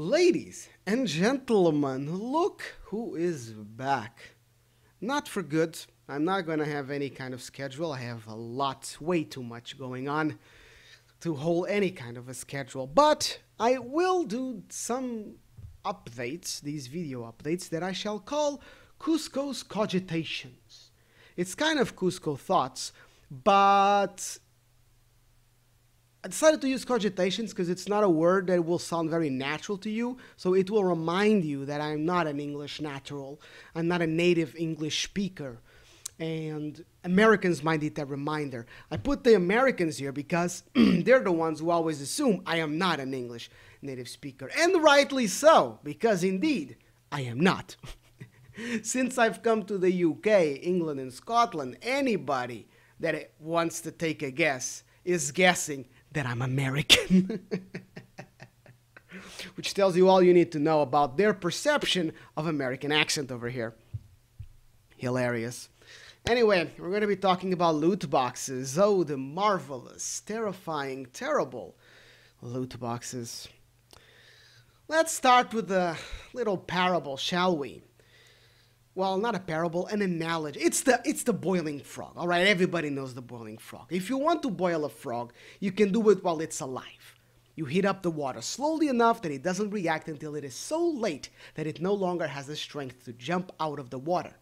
Ladies and gentlemen, look who is back. Not for good. I'm not going to have any kind of schedule. I have a lot, way too much going on to hold any kind of a schedule. But I will do some updates, these video updates, that I shall call Cusco's Cogitations. It's kind of Cusco thoughts, but I decided to use cogitations because it's not a word that will sound very natural to you, so it will remind you that I'm not an English natural. I'm not a native English speaker, and Americans might need that reminder. I put the Americans here because they're the ones who always assume I am not an English native speaker, and rightly so, because indeed, I am not. Since I've come to the UK, England, and Scotland, anybody that wants to take a guess is guessing that I'm American. Which tells you all you need to know about their perception of American accent over here. Hilarious. Anyway, we're going to be talking about loot boxes. Oh, the marvelous, terrifying, terrible loot boxes. Let's start with a little parable, shall we? Well, not a parable, an analogy. It's the boiling frog, all right? Everybody knows the boiling frog. If you want to boil a frog, you can do it while it's alive. You heat up the water slowly enough that it doesn't react until it is so late that it no longer has the strength to jump out of the water.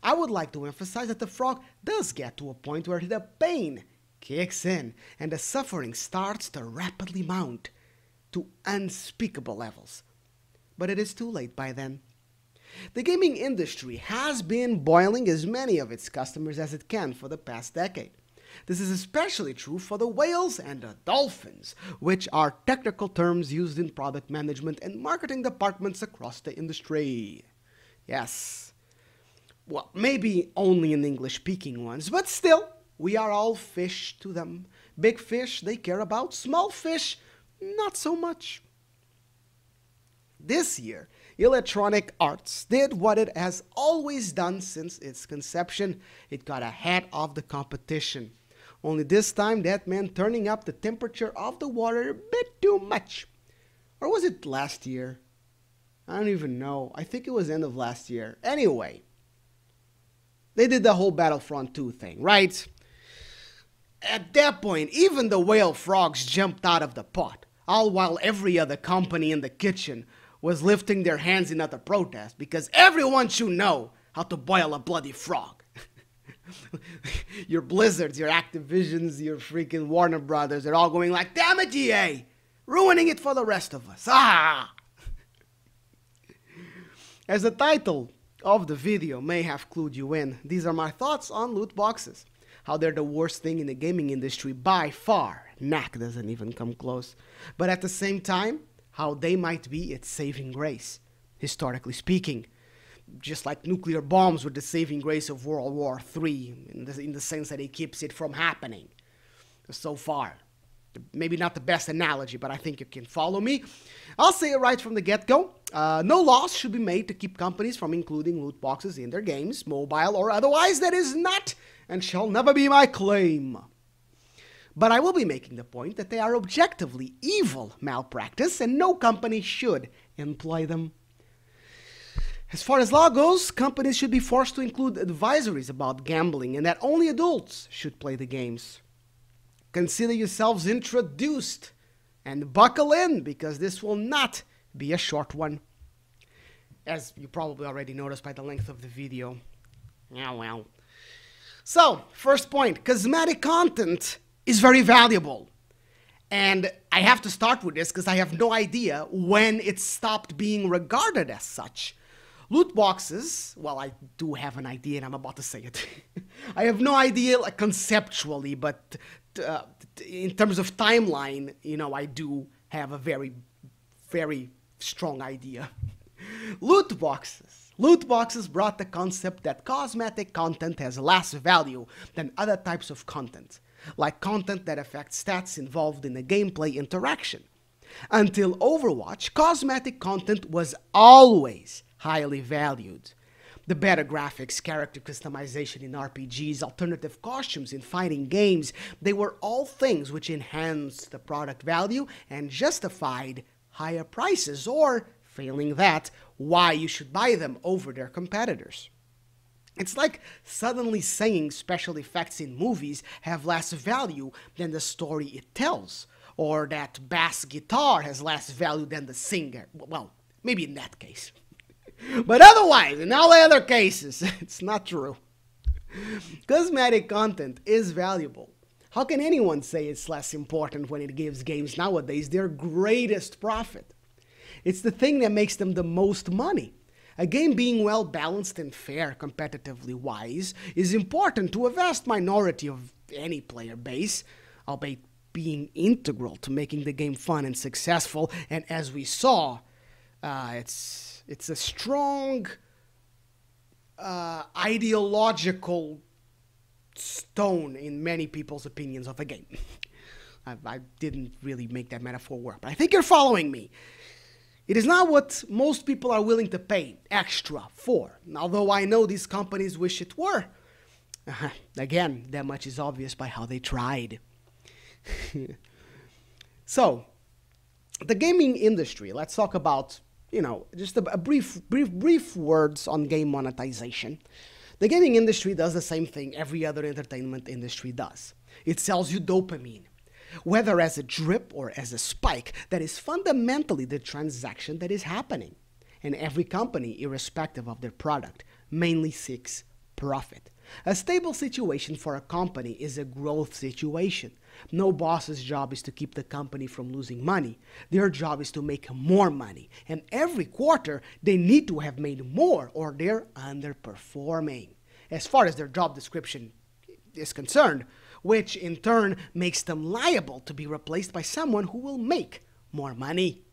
I would like to emphasize that the frog does get to a point where the pain kicks in and the suffering starts to rapidly mount to unspeakable levels. But it is too late by then. The gaming industry has been boiling as many of its customers as it can for the past decade. This is especially true for the whales and the dolphins, which are technical terms used in product management and marketing departments across the industry. Yes. Well, maybe only in English-speaking ones, but still, we are all fish to them. Big fish they care about, small fish not so much. This year, Electronic Arts did what it has always done since its conception. It got ahead of the competition. Only this time that meant turning up the temperature of the water a bit too much. Or was it last year? I don't even know. I think it was end of last year. Anyway, they did the whole Battlefront 2 thing, right? At that point, even the whale frogs jumped out of the pot, all while every other company in the kitchen was lifting their hands in utter protest because everyone should know how to boil a bloody frog. Your Blizzards, your Activisions, your freaking Warner Brothers, they're all going like, damn it, EA, ruining it for the rest of us. Ah! As the title of the video may have clued you in, these are my thoughts on loot boxes. How they're the worst thing in the gaming industry by far. Knack doesn't even come close. But at the same time, how they might be its saving grace, historically speaking. Just like nuclear bombs were the saving grace of World War III, in the sense that it keeps it from happening. So far. Maybe not the best analogy, but I think you can follow me. I'll say it right from the get-go. No laws should be made to keep companies from including loot boxes in their games, mobile or otherwise. That is not and shall never be my claim. But I will be making the point that they are objectively evil malpractice and no company should employ them. As far as law goes, companies should be forced to include advisories about gambling and that only adults should play the games. Consider yourselves introduced and buckle in because this will not be a short one. As you probably already noticed by the length of the video. Yeah, well. So, first point, cosmetic content is very valuable. And I have to start with this because I have no idea when it stopped being regarded as such. Loot boxes, well, I do have an idea and I'm about to say it. I have no idea like, conceptually, but in terms of timeline, you know, I do have a very, very strong idea. Loot boxes. Loot boxes brought the concept that cosmetic content has less value than other types of content, like content that affects stats involved in the gameplay interaction. Until Overwatch, cosmetic content was always highly valued. The better graphics, character customization in RPGs, alternative costumes in fighting games, they were all things which enhanced the product value and justified higher prices, or, failing that, why you should buy them over their competitors. It's like suddenly saying special effects in movies have less value than the story it tells, or that bass guitar has less value than the singer. Well, maybe in that case. But otherwise, in all the other cases, it's not true. Cosmetic content is valuable. How can anyone say it's less important when it gives games nowadays their greatest profit? It's the thing that makes them the most money. A game being well balanced and fair competitively wise is important to a vast minority of any player base, albeit being integral to making the game fun and successful. And as we saw, it's a strong ideological stone in many people's opinions of a game. I didn't really make that metaphor work, but I think you're following me. It is not what most people are willing to pay extra for, although I know these companies wish it were. Again, that much is obvious by how they tried. So, the gaming industry, let's talk about, just a brief words on game monetization. The gaming industry does the same thing every other entertainment industry does. It sells you dopamine. Whether as a drip or as a spike, that is fundamentally the transaction that is happening. And every company, irrespective of their product, mainly seeks profit. A stable situation for a company is a growth situation. No boss's job is to keep the company from losing money. Their job is to make more money. And every quarter, they need to have made more or they're underperforming, as far as their job description is concerned, which in turn makes them liable to be replaced by someone who will make more money.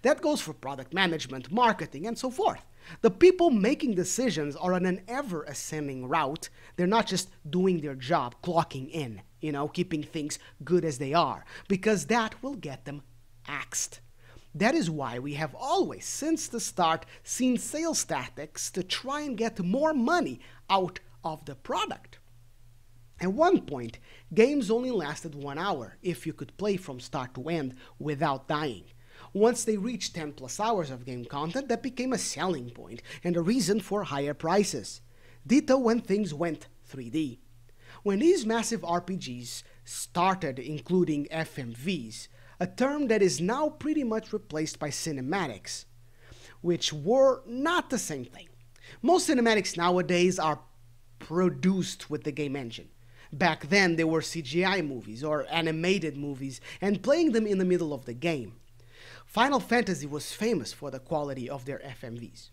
That goes for product management, marketing, and so forth. The people making decisions are on an ever-ascending route. They're not just doing their job, clocking in, keeping things good as they are, because that will get them axed. That is why we have always, since the start, seen sales tactics to try and get more money out of the product. At one point, games only lasted 1 hour if you could play from start to end without dying. Once they reached 10 plus hours of game content, that became a selling point and a reason for higher prices. Ditto when things went 3D. When these massive RPGs started including FMVs, a term that is now pretty much replaced by cinematics, which were not the same thing. Most cinematics nowadays are produced with the game engine. Back then, they were CGI movies or animated movies and playing them in the middle of the game. Final Fantasy was famous for the quality of their FMVs.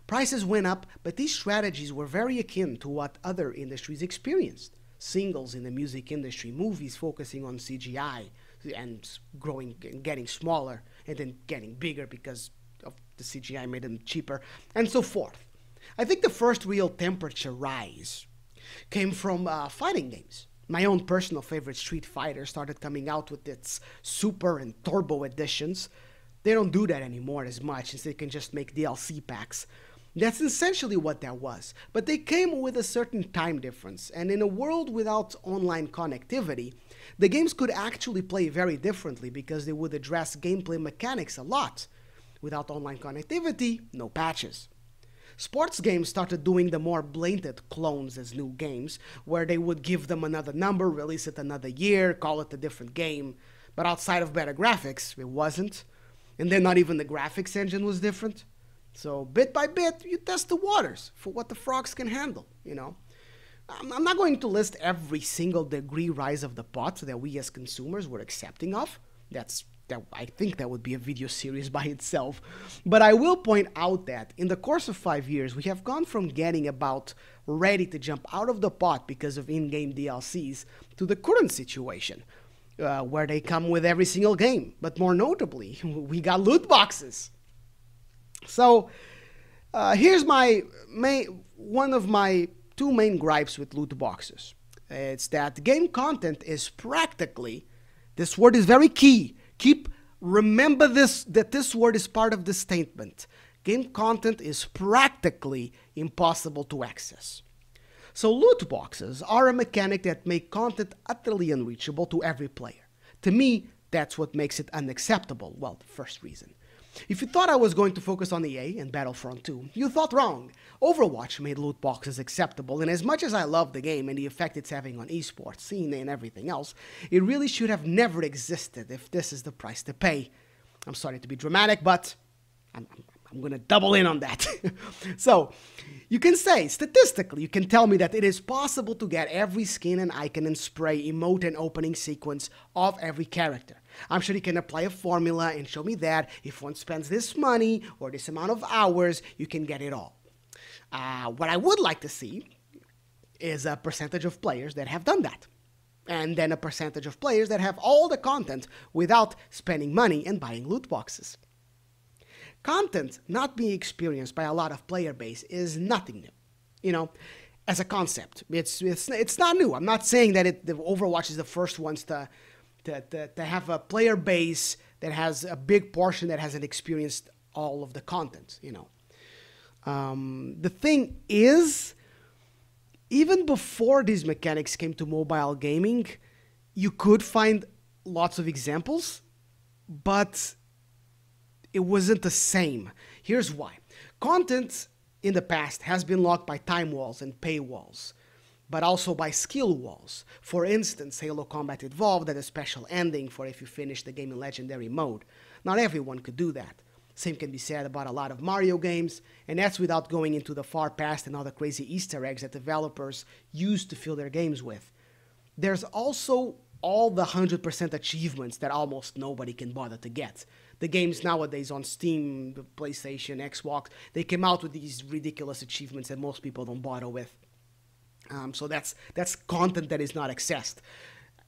Prices went up, but these strategies were very akin to what other industries experienced. Singles in the music industry, movies focusing on CGI and growing and getting smaller and then getting bigger because of the CGI made them cheaper, and so forth. I think the first real temperature rise came from fighting games. My own personal favorite, Street Fighter, started coming out with its Super and Turbo editions. They don't do that anymore as much, since they can just make DLC packs. That's essentially what that was. But they came with a certain time difference, and in a world without online connectivity, the games could actually play very differently because they would address gameplay mechanics a lot. Without online connectivity, no patches. Sports games started doing the more blatant clones as new games, where they would give them another number, release it another year, call it a different game. But outside of better graphics, it wasn't. And then not even the graphics engine was different. So bit by bit, you test the waters for what the frogs can handle, I'm not going to list every single degree rise of the pot that we as consumers were accepting of. I think that would be a video series by itself. But I will point out that in the course of 5 years, we have gone from getting about ready to jump out of the pot because of in-game DLCs to the current situation, where they come with every single game. But more notably, we got loot boxes. So here's one of my two main gripes with loot boxes. It's that game content is practically, this word is very key. Remember that this word is part of the statement. Game content is practically impossible to access. So loot boxes are a mechanic that make content utterly unreachable to every player. To me, That's what makes it unacceptable. Well, the first reason. If you thought I was going to focus on EA and Battlefront 2, you thought wrong. Overwatch made loot boxes acceptable, and as much as I love the game and the effect it's having on esports, scene, and everything else, it really should have never existed if this is the price to pay. I'm sorry to be dramatic, but I'm going to double in on that. So, you can say, statistically, you can tell me that it is possible to get every skin and icon and spray, emote, and opening sequence of every character. I'm sure you can apply a formula and show me that if one spends this money or this amount of hours, you can get it all. What I would like to see is a percentage of players that have done that. And then a percentage of players that have all the content without spending money and buying loot boxes. Content not being experienced by a lot of player base is nothing new. You know, as a concept, it's not new. I'm not saying that the Overwatch is the first ones to have a player base that has a big portion that hasn't experienced all of the content, you know. The thing is, even before these mechanics came to mobile gaming, you could find lots of examples, but it wasn't the same. Here's why. Content in the past has been locked by time walls and paywalls, but also by skill walls. For instance, Halo Combat Evolved had a special ending for if you finish the game in Legendary mode. Not everyone could do that. Same can be said about a lot of Mario games, and that's without going into the far past and all the crazy Easter eggs that developers used to fill their games with. There's also all the 100% achievements that almost nobody can bother to get. The games nowadays on Steam, PlayStation, Xbox, they came out with these ridiculous achievements that most people don't bother with. So that's content that is not accessed.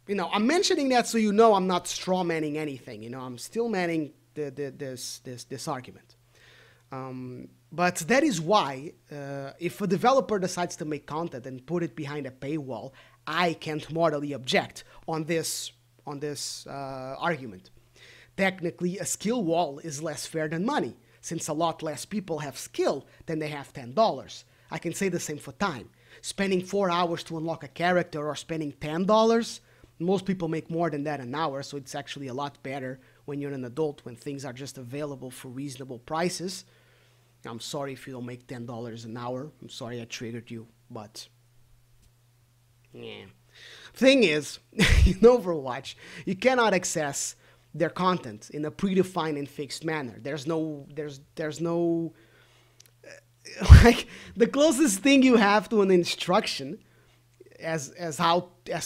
You know, I'm mentioning that so you know I'm not straw-manning anything. You know, I'm still manning this argument. But that is why, if a developer decides to make content and put it behind a paywall, I can't morally object on this argument. Technically, a skill wall is less fair than money, since a lot less people have skill than they have $10. I can say the same for time. Spending 4 hours to unlock a character or spending $10, most people make more than that an hour, so it's actually a lot better when you're an adult, when things are just available for reasonable prices. I'm sorry if you don't make $10 an hour. I'm sorry I triggered you, but yeah. Thing is, in Overwatch, you cannot access their content in a predefined and fixed manner. There's no like the closest thing you have to an instruction as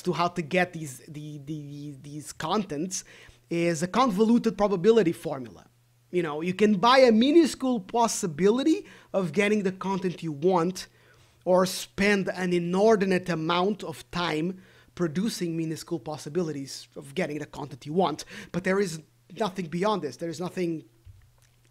to how to get these contents is a convoluted probability formula. You know, you can buy a minuscule possibility of getting the content you want, or spend an inordinate amount of time producing minuscule possibilities of getting the content you want. But there is nothing beyond this. There is nothing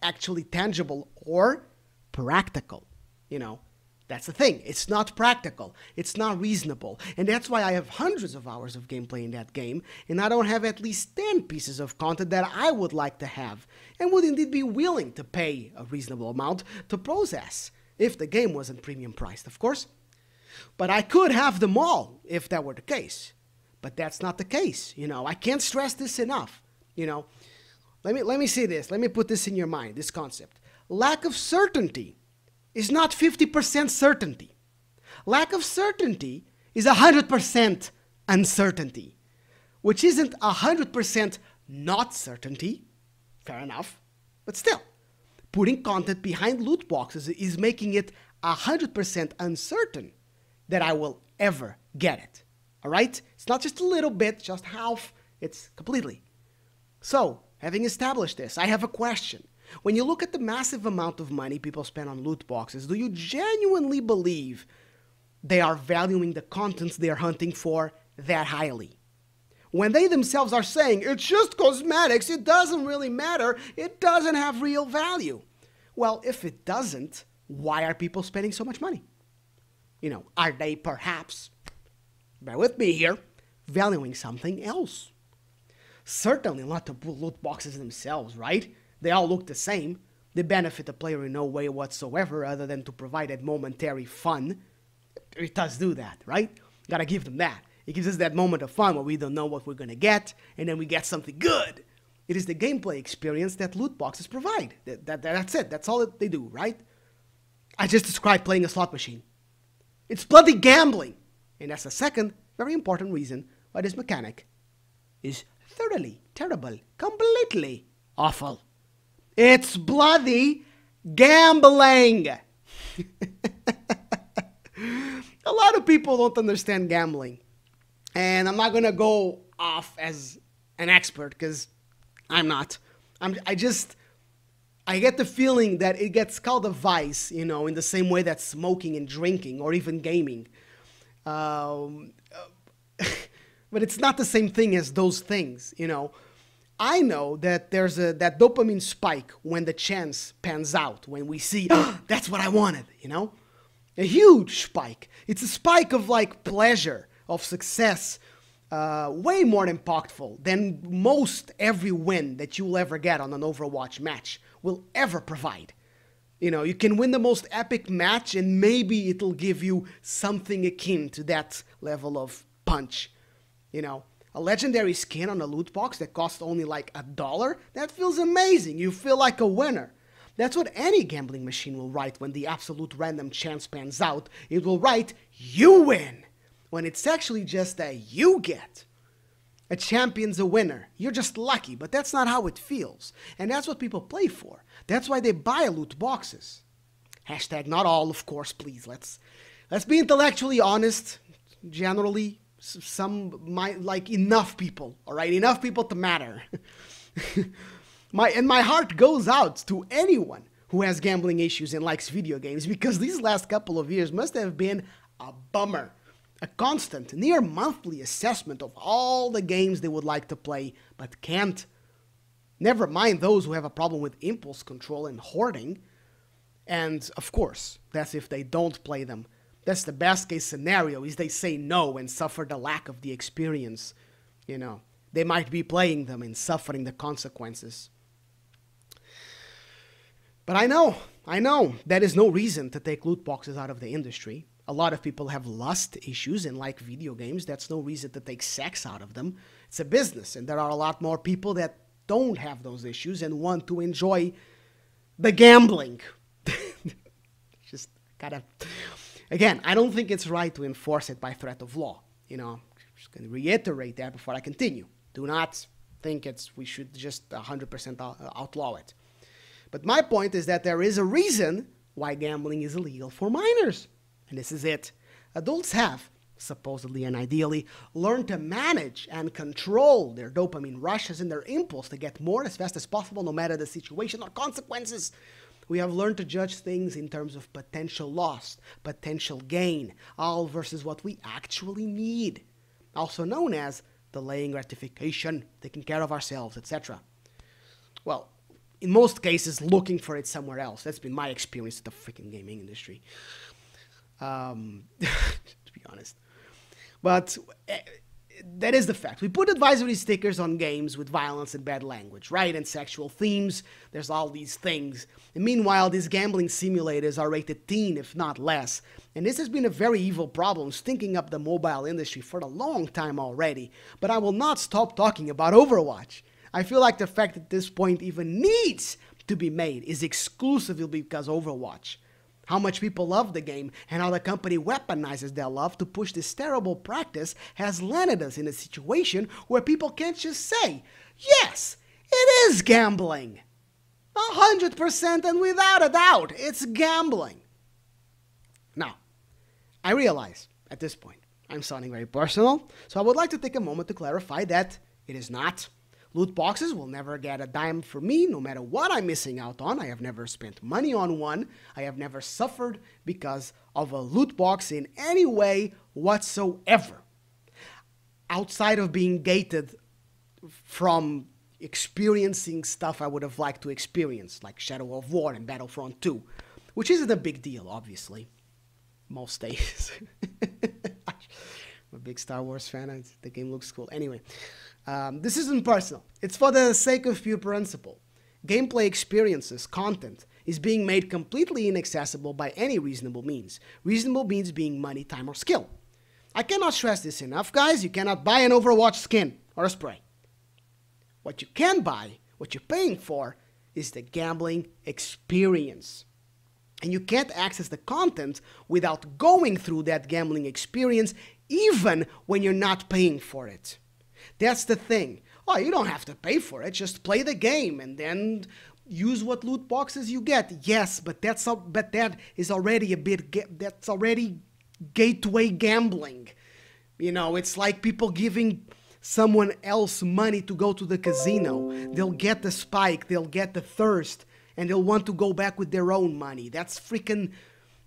actually tangible or practical. You know, that's the thing. It's not practical. It's not reasonable. And that's why I have hundreds of hours of gameplay in that game, and I don't have at least 10 pieces of content that I would like to have, and would indeed be willing to pay a reasonable amount to process, if the game wasn't premium priced, of course. But I could have them all if that were the case. But that's not the case, you know. I can't stress this enough, you know. Let me say this. Let me put this in your mind, this concept. Lack of certainty is not 50% certainty. Lack of certainty is 100% uncertainty, which isn't 100% not certainty. Fair enough. But still, putting content behind loot boxes is making it 100% uncertain that I will ever get it. All right? It's not just a little bit, just half. It's completely. So, having established this, I have a question. When you look at the massive amount of money people spend on loot boxes, do you genuinely believe they are valuing the contents they are hunting for that highly? When they themselves are saying, it's just cosmetics, it doesn't really matter, it doesn't have real value. Well, if it doesn't, why are people spending so much money? You know, are they perhaps, bear with me here, valuing something else? Certainly not the loot boxes themselves, right? They all look the same. They benefit the player in no way whatsoever other than to provide that momentary fun. It does do that, right? Gotta give them that. It gives us that moment of fun where we don't know what we're going to get, and then we get something good. It is the gameplay experience that loot boxes provide. That's it. That's all that they do, right? I just described playing a slot machine. It's bloody gambling. And that's the second very important reason why this mechanic is thoroughly terrible, completely awful. It's bloody gambling. A lot of people don't understand gambling. And I'm not going to go off as an expert because I'm not. I get the feeling that it gets called a vice, you know, in the same way that smoking and drinking or even gaming. But it's not the same thing as those things, you know. I know that there's that dopamine spike when the chance pans out, when we see, oh, that's what I wanted, you know. A huge spike. It's a spike of like pleasure, of success, way more impactful than most every win that you'll ever get on an Overwatch match will ever provide. You know, you can win the most epic match and maybe it'll give you something akin to that level of punch. You know, a legendary skin on a loot box that costs only like $1, that feels amazing. You feel like a winner. That's what any gambling machine will write when the absolute random chance pans out. It will write, you win, when it's actually just that you get. A champion's a winner. You're just lucky, but that's not how it feels. And that's what people play for. That's why they buy loot boxes. Hashtag not all, of course, please. Let's be intellectually honest. Generally, enough people, all right? Enough people to matter. My heart goes out to anyone who has gambling issues and likes video games, because these last couple of years must have been a bummer. A constant, near monthly assessment of all the games they would like to play, but can't. Never mind those who have a problem with impulse control and hoarding. And, of course, that's if they don't play them. That's the best case scenario, is they say no and suffer the lack of the experience. You know, they might be playing them and suffering the consequences. But I know, that is no reason to take loot boxes out of the industry. A lot of people have lust issues and like video games. That's no reason to take sex out of them. It's a business, and there are a lot more people that don't have those issues and want to enjoy the gambling. Just gotta... Again, I don't think it's right to enforce it by threat of law. You know, I'm just going to reiterate that before I continue. Do not think we should just 100% outlaw it. But my point is that there is a reason why gambling is illegal for minors. And this is it. Adults have, supposedly and ideally, learned to manage and control their dopamine rushes and their impulse to get more as fast as possible, no matter the situation or consequences. We have learned to judge things in terms of potential loss, potential gain, all versus what we actually need. Also known as delaying gratification, taking care of ourselves, etc. Well, in most cases, looking for it somewhere else. That's been my experience with the freaking gaming industry. To be honest. But that is the fact. We put advisory stickers on games with violence and bad language, right? And sexual themes. There's all these things. And meanwhile, these gambling simulators are rated teen, if not less. And this has been a very evil problem, stinking up the mobile industry for a long time already. But I will not stop talking about Overwatch. I feel like the fact that this point even needs to be made is exclusively because Overwatch. How much people love the game and how the company weaponizes their love to push this terrible practice has landed us in a situation where people can't just say, yes, it is gambling. 100% and without a doubt, it's gambling. Now, I realize at this point I'm sounding very personal, so I would like to take a moment to clarify that it is not. Loot boxes will never get a dime from me, no matter what I'm missing out on. I have never spent money on one. I have never suffered because of a loot box in any way whatsoever. Outside of being gated from experiencing stuff I would have liked to experience, like Shadow of War and Battlefront 2, which isn't a big deal, obviously, most days. I'm a big Star Wars fan. The game looks cool. Anyway. This isn't personal. It's for the sake of pure principle. Gameplay experiences, content, is being made completely inaccessible by any reasonable means. Reasonable means being money, time, or skill. I cannot stress this enough, guys. You cannot buy an Overwatch skin or a spray. What you can buy, what you're paying for, is the gambling experience. And you can't access the content without going through that gambling experience, even when you're not paying for it. That's the thing. Oh, you don't have to pay for it. Just play the game and then use what loot boxes you get. Yes, but that is already that's already gateway gambling. You know, it's like people giving someone else money to go to the casino. They'll get the spike, they'll get the thirst, and they'll want to go back with their own money. That's freaking,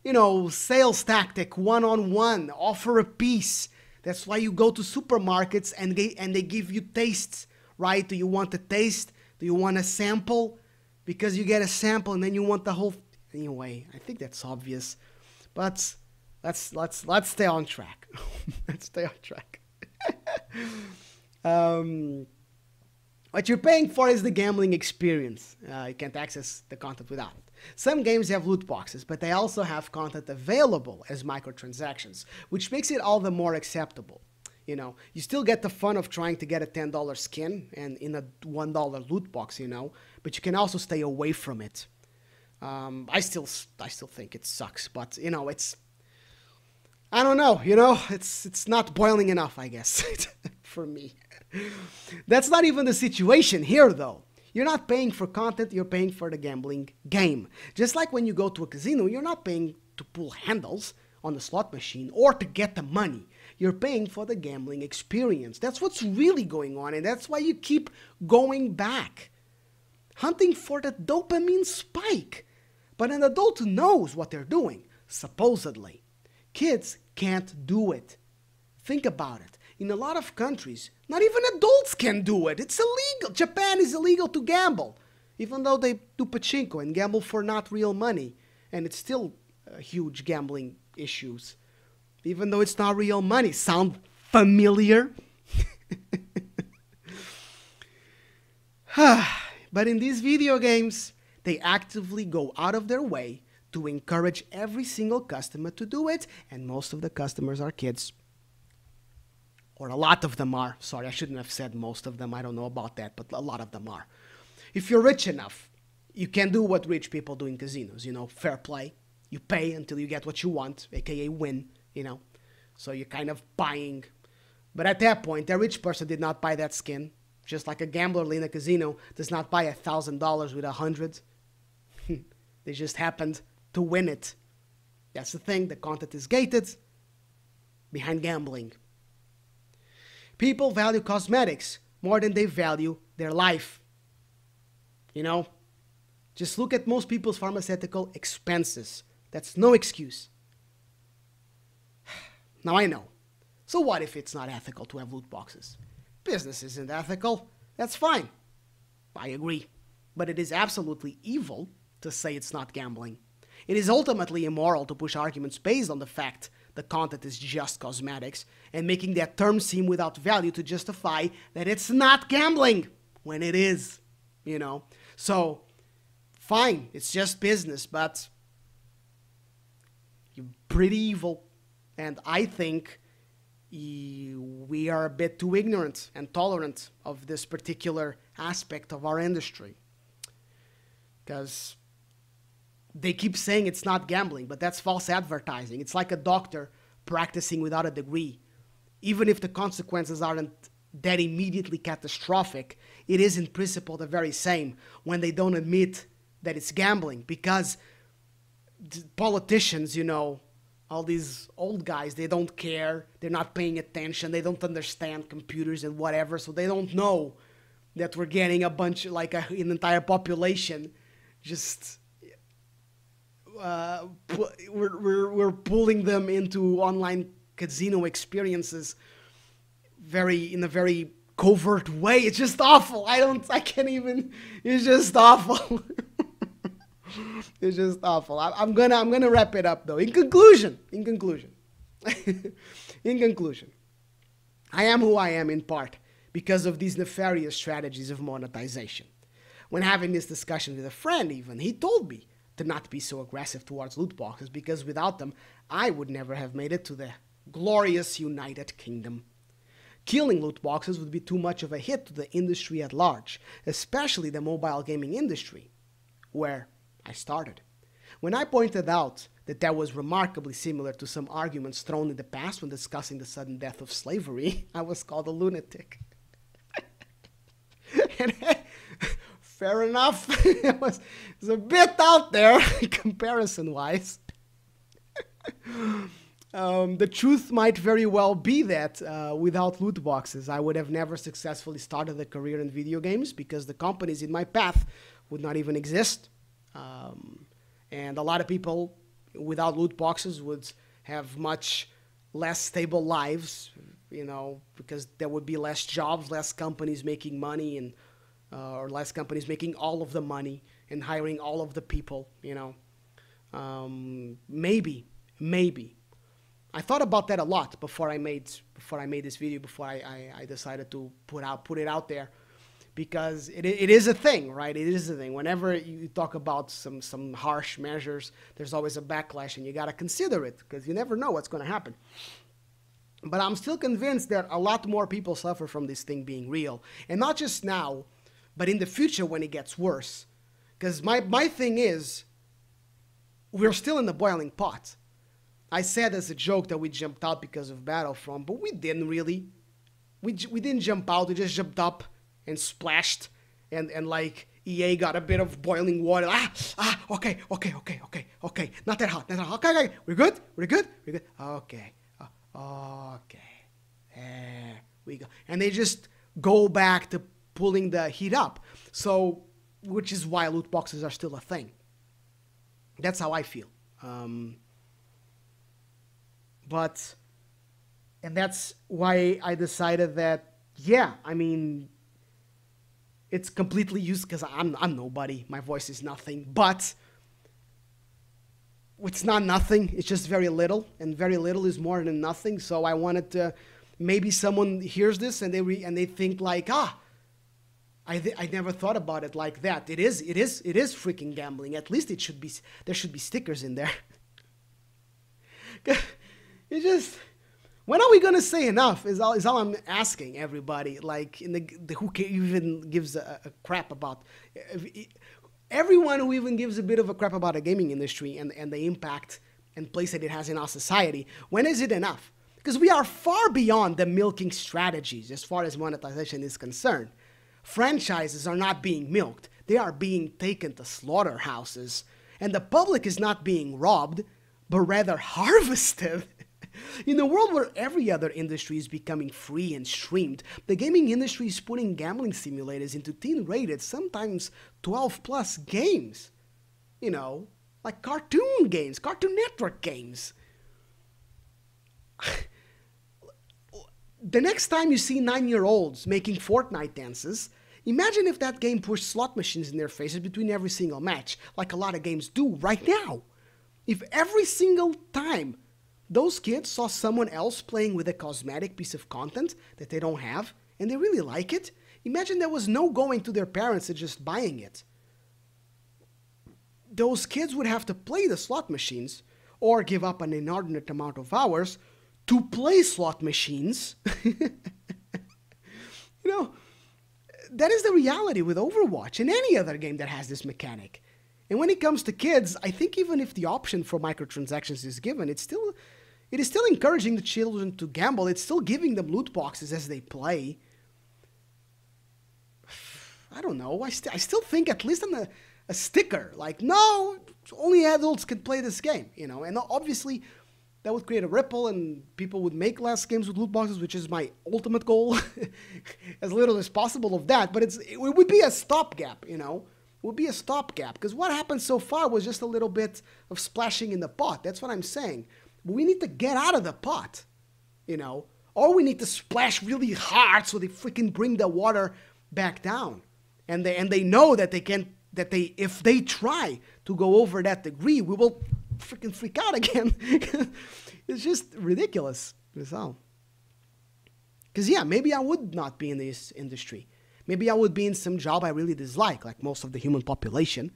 you know, sales tactic, one-on-one, offer a piece. That's why you go to supermarkets and they give you tastes, right? Do you want a taste? Do you want a sample? Because you get a sample and then you want the whole... Anyway, I think that's obvious. But let's stay on track. Let's stay on track. What you're paying for is the gambling experience. You can't access the content without it. Some games have loot boxes, but they also have content available as microtransactions, which makes it all the more acceptable. You know, you still get the fun of trying to get a $10 skin and in a $1 loot box, you know, but you can also stay away from it. I still think it sucks, but you know, I don't know, you know, it's not boiling enough, I guess, for me. That's not even the situation here, though. You're not paying for content, you're paying for the gambling game. Just like when you go to a casino, you're not paying to pull handles on the slot machine or to get the money. You're paying for the gambling experience. That's what's really going on, and that's why you keep going back. Hunting for the dopamine spike. But an adult knows what they're doing, supposedly. Kids can't do it. Think about it. In a lot of countries, not even adults can do it. It's illegal. Japan is illegal to gamble, even though they do pachinko and gamble for not real money. And it's still huge gambling issues, even though it's not real money. Sound familiar? But in these video games, they actively go out of their way to encourage every single customer to do it, and most of the customers are kids. Or a lot of them are. Sorry, I shouldn't have said most of them. I don't know about that, but a lot of them are. If you're rich enough, you can do what rich people do in casinos, you know, fair play. You pay until you get what you want, aka win, you know. So you're kind of buying. But at that point, a rich person did not buy that skin. Just like a gambler in a casino does not buy $1,000 with 100. They just happened to win it. That's the thing. The content is gated behind gambling. People value cosmetics more than they value their life. You know, just look at most people's pharmaceutical expenses. That's no excuse. Now I know. So what if it's not ethical to have loot boxes? Business isn't ethical. That's fine. I agree. But it is absolutely evil to say it's not gambling. It is ultimately immoral to push arguments based on the fact the content is just cosmetics and making that term seem without value to justify that it's not gambling when it is, you know. So, fine, it's just business, but you're pretty evil. And I think we are a bit too ignorant and tolerant of this particular aspect of our industry. Because they keep saying it's not gambling, but that's false advertising. It's like a doctor practicing without a degree. Even if the consequences aren't that immediately catastrophic, it is in principle the very same when they don't admit that it's gambling. Because politicians, you know, all these old guys, they don't care. They're not paying attention. They don't understand computers and whatever. So they don't know that we're getting a bunch, like an entire population just... we're pulling them into online casino experiences in a very covert way. It's just awful. I can't even, it's just awful. It's just awful. I'm gonna wrap it up though. In conclusion, I am who I am in part because of these nefarious strategies of monetization. When having this discussion with a friend even, he told me to not be so aggressive towards loot boxes because without them, I would never have made it to the glorious United Kingdom. Killing loot boxes would be too much of a hit to the industry at large, especially the mobile gaming industry, where I started. When I pointed out that was remarkably similar to some arguments thrown in the past when discussing the sudden death of slavery, I was called a lunatic. And fair enough, it was a bit out there comparison-wise. The truth might very well be that without loot boxes, I would have never successfully started a career in video games because the companies in my path would not even exist. And a lot of people without loot boxes would have much less stable lives, you know, because there would be less jobs, less companies making money, and or less companies making all of the money and hiring all of the people, you know. Maybe. I thought about that a lot before I made this video, before I decided to put it out there, because it is a thing, right? It is a thing. Whenever you talk about some harsh measures, there's always a backlash, and you got to consider it because you never know what's going to happen. But I'm still convinced that a lot more people suffer from this thing being real, and not just now, but in the future when it gets worse. Because my thing is, we're still in the boiling pot. I said as a joke that we jumped out because of Battlefront, but we didn't really. We didn't jump out, we just jumped up and splashed, and like EA got a bit of boiling water. Okay. Not that hot. Okay. We're good. Okay. There we go. And they just go back to pulling the heat up. So, which is why loot boxes are still a thing. That's how I feel. And that's why I decided that, yeah, I mean, it's completely used because I'm nobody. My voice is nothing, but it's not nothing. It's just very little, and very little is more than nothing. So I wanted to, maybe someone hears this and they think like, I never thought about it like that. It is freaking gambling. At least there should be stickers in there. It's just, when are we gonna say enough? Is all I'm asking everybody. Like, who even gives a crap about? Everyone who even gives a bit of a crap about the gaming industry and the impact and place that it has in our society. When is it enough? Because we are far beyond the milking strategies as far as monetization is concerned. Franchises are not being milked. They are being taken to slaughterhouses. And the public is not being robbed, but rather harvested. In a world where every other industry is becoming free and streamed, the gaming industry is putting gambling simulators into teen-rated, sometimes 12-plus games. You know, like cartoon games, Cartoon Network games. The next time you see 9-year-olds making Fortnite dances, imagine if that game pushed slot machines in their faces between every single match, like a lot of games do right now. If every single time those kids saw someone else playing with a cosmetic piece of content that they don't have, and they really like it, imagine there was no going to their parents and just buying it. Those kids would have to play the slot machines, or give up an inordinate amount of hours to play slot machines. You know, that is the reality with Overwatch and any other game that has this mechanic. And when it comes to kids, I think even if the option for microtransactions is given, it is still encouraging the children to gamble. It's still giving them loot boxes as they play. I don't know. I still think at least on a sticker, like, no, only adults can play this game, you know. And obviously, that would create a ripple, and people would make less games with loot boxes, which is my ultimate goal, as little as possible of that. But it would be a stopgap, you know. It would be a stopgap, because what happened so far was just a little bit of splashing in the pot. That's what I'm saying. But we need to get out of the pot, you know, or we need to splash really hard so they freaking bring the water back down. And they know that if they try to go over that degree, we will freaking freak out again. It's just ridiculous. That's all. Because yeah, maybe I would not be in this industry. Maybe I would be in some job I really dislike, like most of the human population.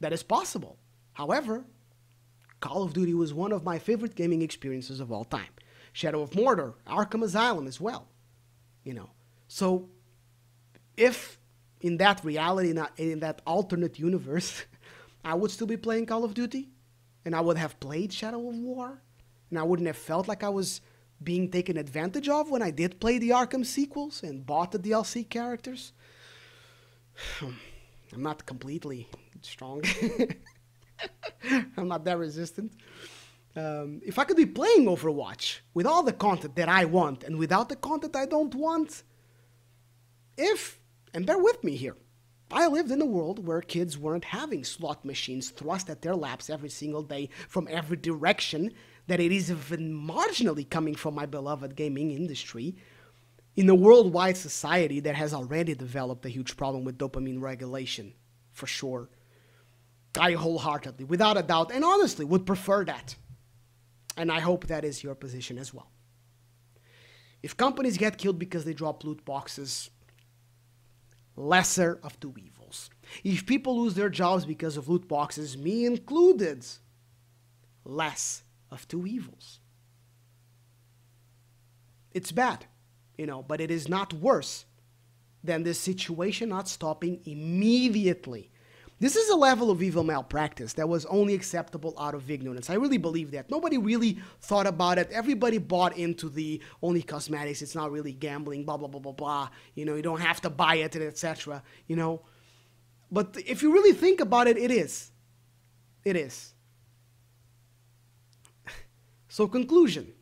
That is possible. However, Call of Duty was one of my favorite gaming experiences of all time. Shadow of Mordor, Arkham Asylum as well. So if in that reality, not in that alternate universe, I would still be playing Call of Duty, and I would have played Shadow of War, and I wouldn't have felt like I was being taken advantage of when I did play the Arkham sequels and bought the DLC characters. I'm not completely strong. I'm not that resistant. If I could be playing Overwatch with all the content that I want and without the content I don't want, and bear with me here, I lived in a world where kids weren't having slot machines thrust at their laps every single day from every direction that it is even marginally coming from my beloved gaming industry, in a worldwide society that has already developed a huge problem with dopamine regulation, for sure. I wholeheartedly, without a doubt, and honestly, would prefer that. And I hope that is your position as well. If companies get killed because they drop loot boxes, lesser of two evils. If people lose their jobs because of loot boxes, me included, less of two evils. It's bad, but it is not worse than this situation not stopping immediately. This is a level of evil malpractice that was only acceptable out of ignorance. I really believe that. Nobody really thought about it. Everybody bought into the only cosmetics, it's not really gambling, blah, blah, blah, blah, blah. You don't have to buy it, etc. But if you really think about it, it is. It is. So conclusion.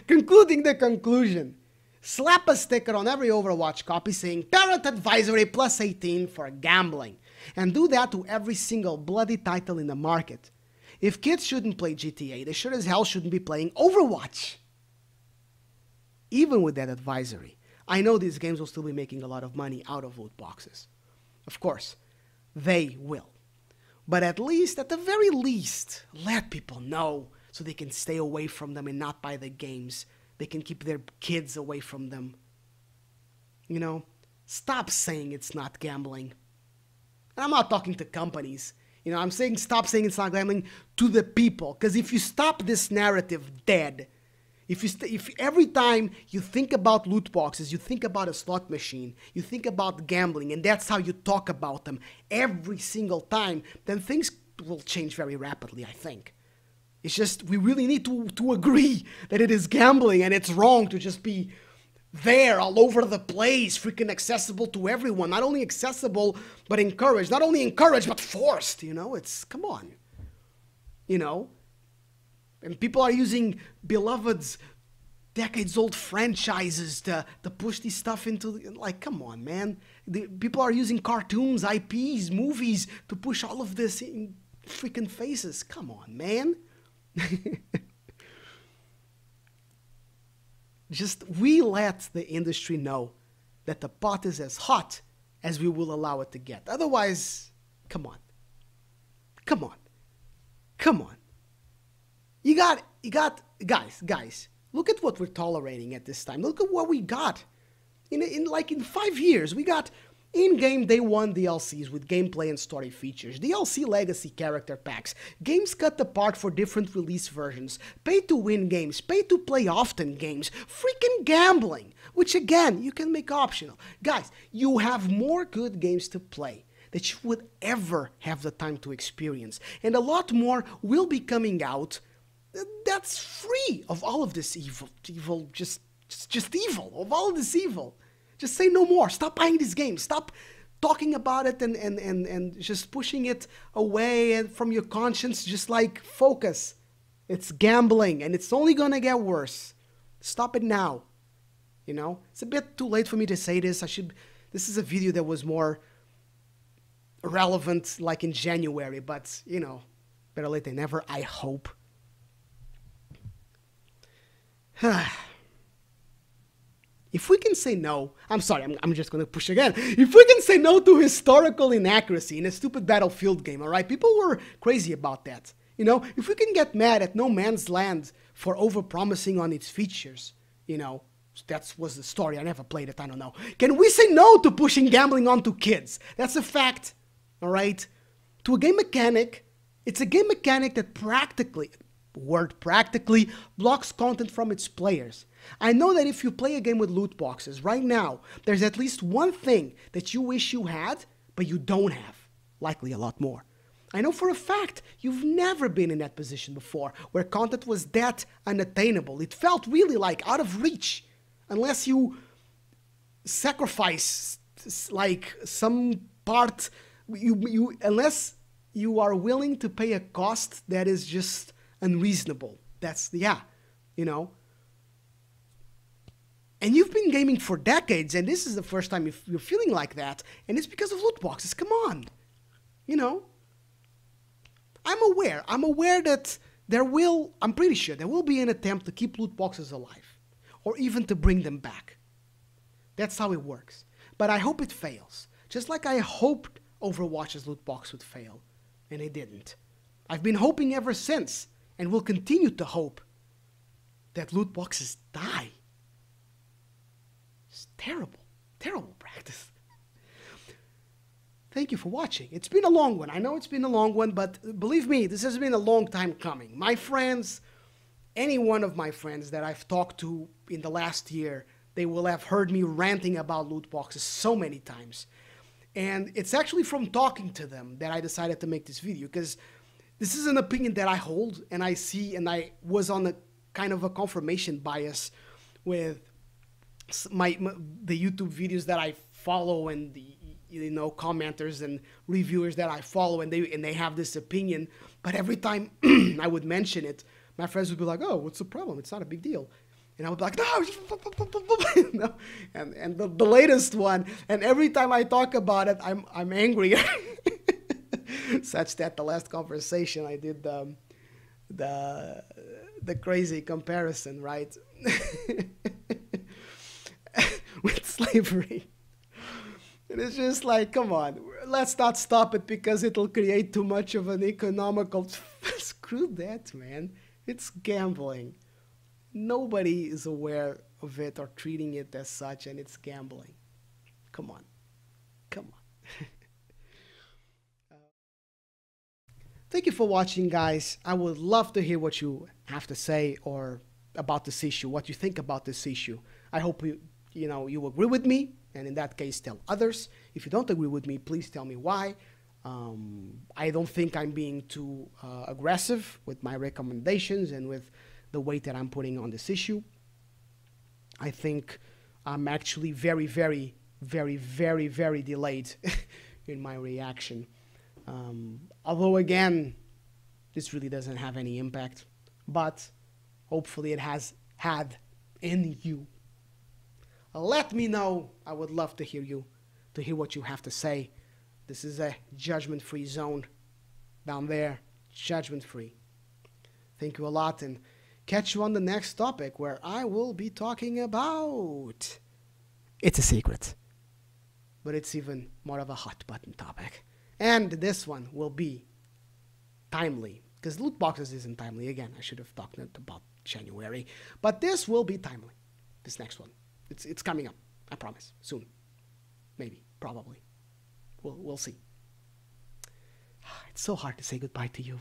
Concluding the conclusion. Slap a sticker on every Overwatch copy saying Parent Advisory plus 18 for gambling. And do that to every single bloody title in the market. If kids shouldn't play GTA, they sure as hell shouldn't be playing Overwatch. Even with that advisory, I know these games will still be making a lot of money out of loot boxes. Of course, they will. But at the very least, let people know so they can stay away from them and not buy the games. They can keep their kids away from them. Stop saying it's not gambling. And I'm not talking to companies. I'm saying stop saying it's not gambling to the people. Because if you stop this narrative dead, if every time you think about loot boxes, you think about a slot machine, you think about gambling, and that's how you talk about them every single time, then things will change very rapidly, I think. It's just, we really need to agree that it is gambling and it's wrong to just be there all over the place, freaking accessible to everyone. Not only accessible, but encouraged. Not only encouraged, but forced, It's, come on. And people are using beloved, decades-old franchises to push this stuff into, come on, man. People are using cartoons, IPs, movies to push all of this in freaking faces. Come on, man. We let the industry know that the pot is as hot as we will allow it to get. Otherwise, come on. You got, guys, look at what we're tolerating at this time. Look at what we got. In 5 years, we got in-game Day 1 DLCs with gameplay and story features, DLC legacy character packs, games cut apart for different release versions, pay-to-win games, pay-to-play often games, freaking gambling, which again, you can make optional. Guys, you have more good games to play that you would ever have the time to experience, and a lot more will be coming out that's free of all of this evil, just evil, of all of this evil. Just say no more. Stop buying these games. Stop talking about it and just pushing it away and from your conscience. Just focus. It's gambling and it's only gonna get worse. Stop it now. It's a bit too late for me to say this. This is a video that was more relevant in January, but better late than never, I hope. If we can say no, I'm sorry, I'm just going to push again. If we can say no to historical inaccuracy in a stupid Battlefield game, all right? People were crazy about that. If we can get mad at No Man's Land for overpromising on its features, that was the story. I never played it, I don't know. Can we say no to pushing gambling onto kids? That's a fact, all right? To a game mechanic, it's a game mechanic that practically, word practically, blocks content from its players. I know that if you play a game with loot boxes right now, there's at least one thing that you wish you had, but you don't have. Likely a lot more. I know for a fact you've never been in that position before, where content was that unattainable. It felt really like out of reach, unless you sacrifice like some part, unless you are willing to pay a cost that is just unreasonable. That's, yeah, you know. And you've been gaming for decades, and this is the first time you're feeling like that, and it's because of loot boxes. Come on. You know. I'm aware that I'm pretty sure there will be an attempt to keep loot boxes alive, or even to bring them back. That's how it works. But I hope it fails. Just like I hoped Overwatch's loot box would fail, and it didn't. I've been hoping ever since, and will continue to hope, that loot boxes die. It's terrible, terrible practice. Thank you for watching. It's been a long one. I know it's been a long one, but believe me, this has been a long time coming. My friends, any one of my friends that I've talked to in the last year, they will have heard me ranting about loot boxes so many times. And it's actually from talking to them that I decided to make this video, because this is an opinion that I hold and I see, and I was on a kind of a confirmation bias with the YouTube videos that I follow and the commenters and reviewers that I follow, and they have this opinion. But every time I would mention it, my friends would be like, "Oh, what's the problem? It's not a big deal." And I would be like, "No," and the latest one. And every time I talk about it, I'm angry, such that the last conversation I did the crazy comparison, right, with slavery. And it's just like, come on, let's not stop it because it'll create too much of an economical... Screw that, man. It's gambling. Nobody is aware of it or treating it as such, and it's gambling. Come on. Come on. Thank you for watching, guys. I would love to hear what you have to say or about this issue, what you think about this issue. I hope you agree with me, and in that case, tell others. If you don't agree with me, please tell me why. I don't think I'm being too aggressive with my recommendations and with the weight that I'm putting on this issue. I think I'm actually very, very, very, very, very delayed in my reaction. Although, again, this really doesn't have any impact, but hopefully it has had in you. Let me know. I would love to hear what you have to say. This is a judgment-free zone down there, judgment-free. Thank you a lot, and catch you on the next topic, where I will be talking about... It's a secret, but it's even more of a hot-button topic. And this one will be timely, because loot boxes isn't timely. Again, I should have talked about January, but this will be timely. This next one, it's coming up. I promise. Soon, maybe, probably. We'll see. It's so hard to say goodbye to you.